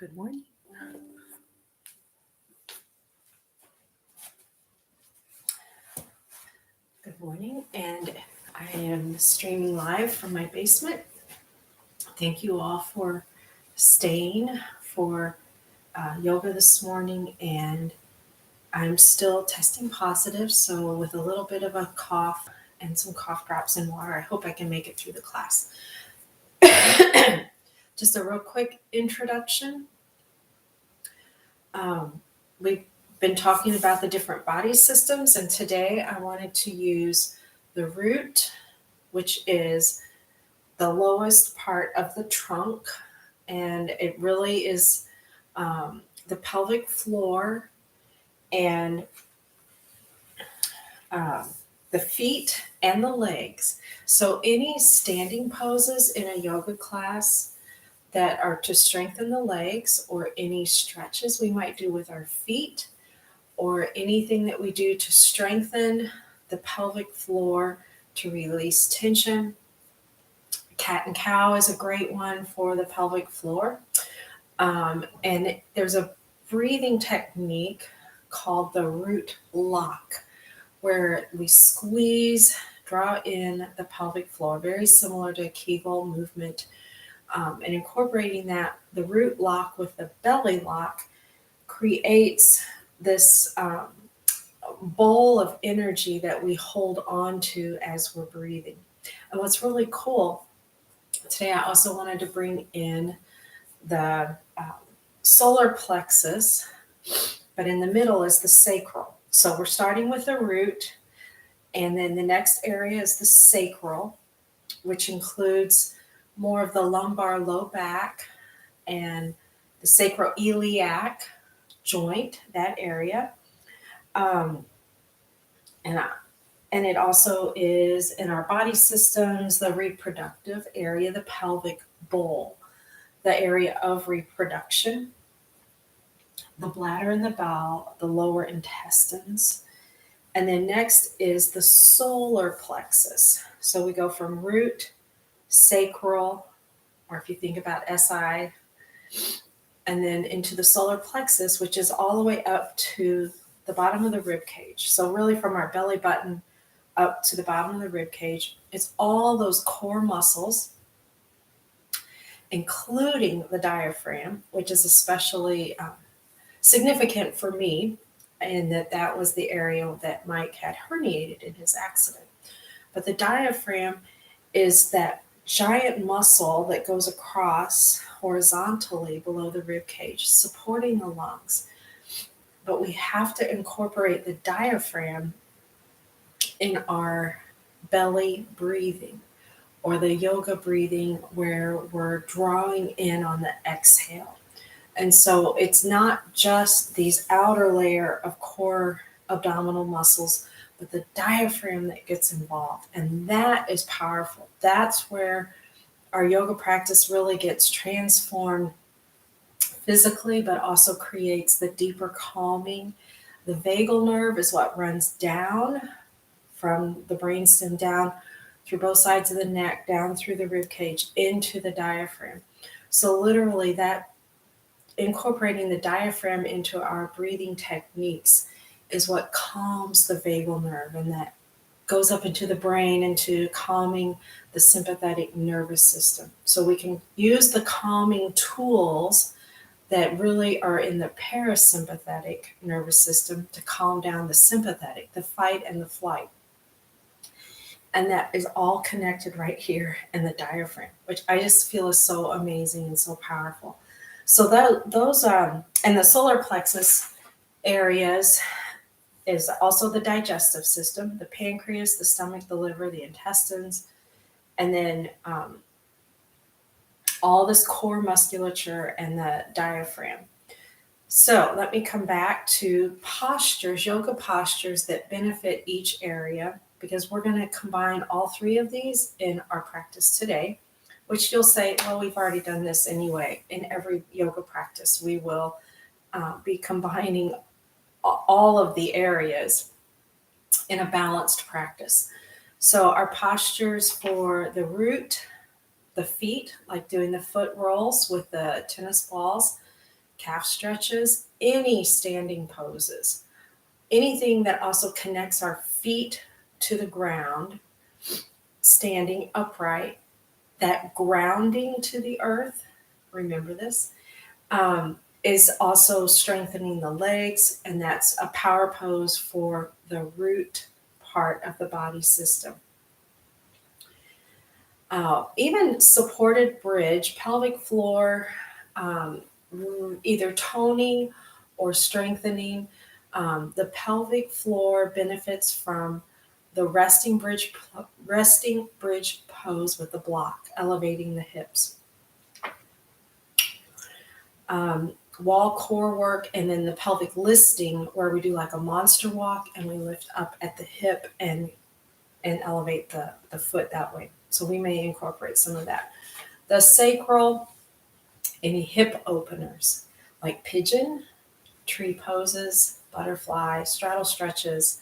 Good morning. Good morning, and I am streaming live from my basement. Thank you all for staying for yoga this morning, and I'm still testing positive, so with a little bit of a cough and some cough drops in water, I hope I can make it through the class. Just a real quick introduction. We've been talking about the different body systems, and today I wanted to use the root, which is the lowest part of the trunk, and it really is the pelvic floor and um, the feet and the legs. So any standing poses in a yoga class that are to strengthen the legs, or any stretches we might do with our feet, or anything that we do to strengthen the pelvic floor to release tension. Cat and cow is a great one for the pelvic floor. And there's a breathing technique called the root lock, where we squeeze, draw in the pelvic floor, very similar to a Kegel movement. And incorporating that, the root lock with the belly lock creates this bowl of energy that we hold on to as we're breathing. And what's really cool, today I also wanted to bring in the solar plexus, but in the middle is the sacral. So we're starting with the root, and then the next area is the sacral, which includes more of the lumbar low back and the sacroiliac joint, that area. And it also is in our body systems, the reproductive area, the pelvic bowl, the area of reproduction, the bladder and the bowel, the lower intestines. And then next is the solar plexus. So we go from root, sacral, or if you think about SI, and then into the solar plexus, which is all the way up to the bottom of the rib cage. So really from our belly button up to the bottom of the rib cage, it's all those core muscles, including the diaphragm, which is especially significant for me, and that was the area that Mike had herniated in his accident. But the diaphragm is that giant muscle that goes across horizontally below the rib cage, supporting the lungs. But we have to incorporate the diaphragm in our belly breathing, or the yoga breathing, where we're drawing in on the exhale. And so it's not just these outer layer of core abdominal muscles, but the diaphragm that gets involved. And that is powerful. That's where our yoga practice really gets transformed physically, but also creates the deeper calming. The vagal nerve is what runs down from the brainstem down through both sides of the neck, down through the rib cage, into the diaphragm. So literally that incorporating the diaphragm into our breathing techniques is what calms the vagal nerve, and that goes up into the brain, into calming the sympathetic nervous system. So we can use the calming tools that really are in the parasympathetic nervous system to calm down the sympathetic, the fight and the flight. And that is all connected right here in the diaphragm, which I just feel is so amazing and so powerful. So those and the solar plexus areas is also the digestive system, the pancreas, the stomach, the liver, the intestines, and then all this core musculature and the diaphragm. So let me come back to postures, yoga postures that benefit each area, because we're going to combine all three of these in our practice today, which you'll say, well, we've already done this anyway. In every yoga practice, we will be combining all of the areas in a balanced practice. So our postures for the root, the feet, like doing the foot rolls with the tennis balls, calf stretches, any standing poses, anything that also connects our feet to the ground, standing upright, that grounding to the earth, remember this, is also strengthening the legs, and that's a power pose for the root part of the body system. Even supported bridge, pelvic floor, either toning or strengthening. The pelvic floor benefits from the resting bridge pose with the block, elevating the hips. Wall core work, and then the pelvic listing, where we do like a monster walk and we lift up at the hip and elevate the foot that way. So we may incorporate some of that. The sacral, any hip openers like pigeon, tree poses, butterfly, straddle stretches.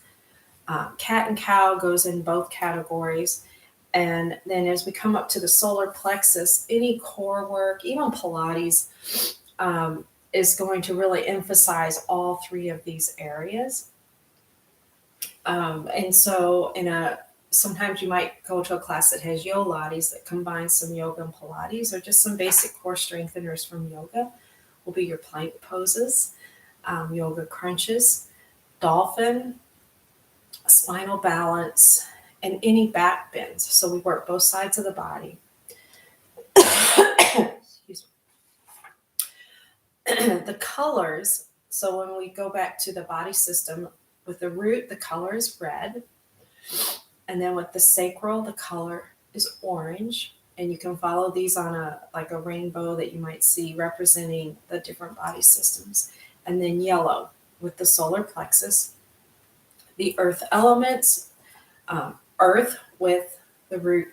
Cat and cow goes in both categories. And then as we come up to the solar plexus, any core work, even Pilates, is going to really emphasize all three of these areas. And so sometimes you might go to a class that has Pilates that combines some yoga and Pilates, or just some basic core strengtheners from yoga will be your plank poses, yoga crunches, dolphin, spinal balance, and any back bends. So we work both sides of the body. Excuse me. The colors, so when we go back to the body system, with the root, the color is red. And then with the sacral, the color is orange. And you can follow these on a rainbow that you might see representing the different body systems. And then yellow with the solar plexus. The earth elements, earth with the root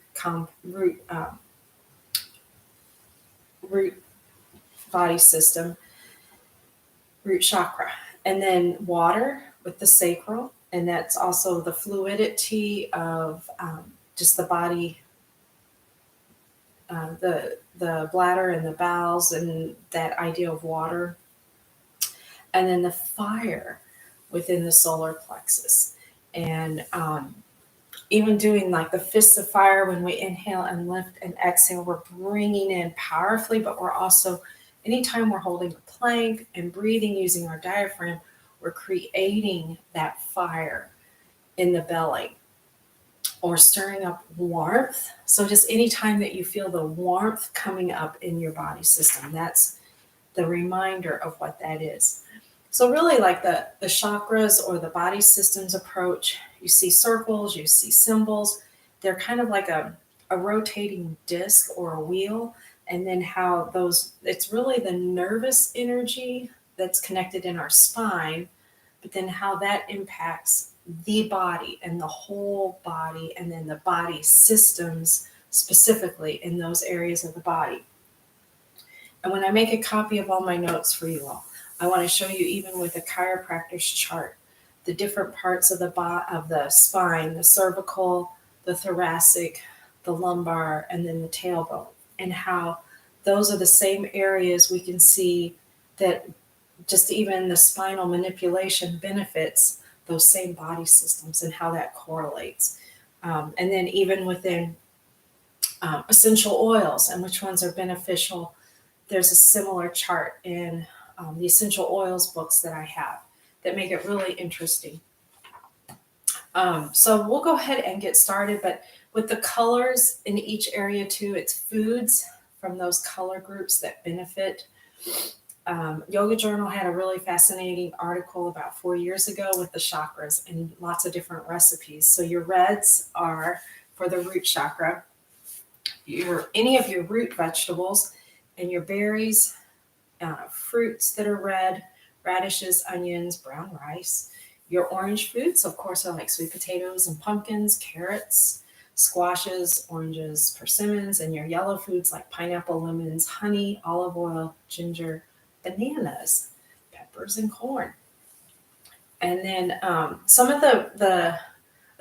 body system, root chakra. And then water with the sacral, and that's also the fluidity of just the body, the bladder and the bowels, and that idea of water. And then the fire within the solar plexus. And even doing like the fists of fire, when we inhale and lift and exhale, we're bringing in powerfully, but we're also, anytime we're holding a plank and breathing using our diaphragm, we're creating that fire in the belly or stirring up warmth. So just anytime that you feel the warmth coming up in your body system, that's the reminder of what that is. So really, like the chakras or the body systems approach, you see circles, you see symbols. They're kind of like a rotating disc or a wheel. And then how it's really the nervous energy that's connected in our spine, but then how that impacts the body and the whole body, and then the body systems specifically in those areas of the body. And when I make a copy of all my notes for you all, I want to show you, even with a chiropractor's chart, the different parts of the spine, the cervical, the thoracic, the lumbar, and then the tailbone, and how those are the same areas we can see that just even the spinal manipulation benefits those same body systems and how that correlates. And then even within essential oils and which ones are beneficial, there's a similar chart in the essential oils books that I have that make it really interesting. So we'll go ahead and get started, but with the colors in each area too, it's foods from those color groups that benefit. Yoga Journal had a really fascinating article about 4 years ago with the chakras and lots of different recipes. So your reds are for the root chakra, any of your root vegetables, and your berries, fruits that are red, radishes, onions, brown rice. Your orange foods, of course, are like sweet potatoes and pumpkins, carrots, squashes, oranges, persimmons, and your yellow foods like pineapple, lemons, honey, olive oil, ginger, bananas, peppers, and corn. And then some of the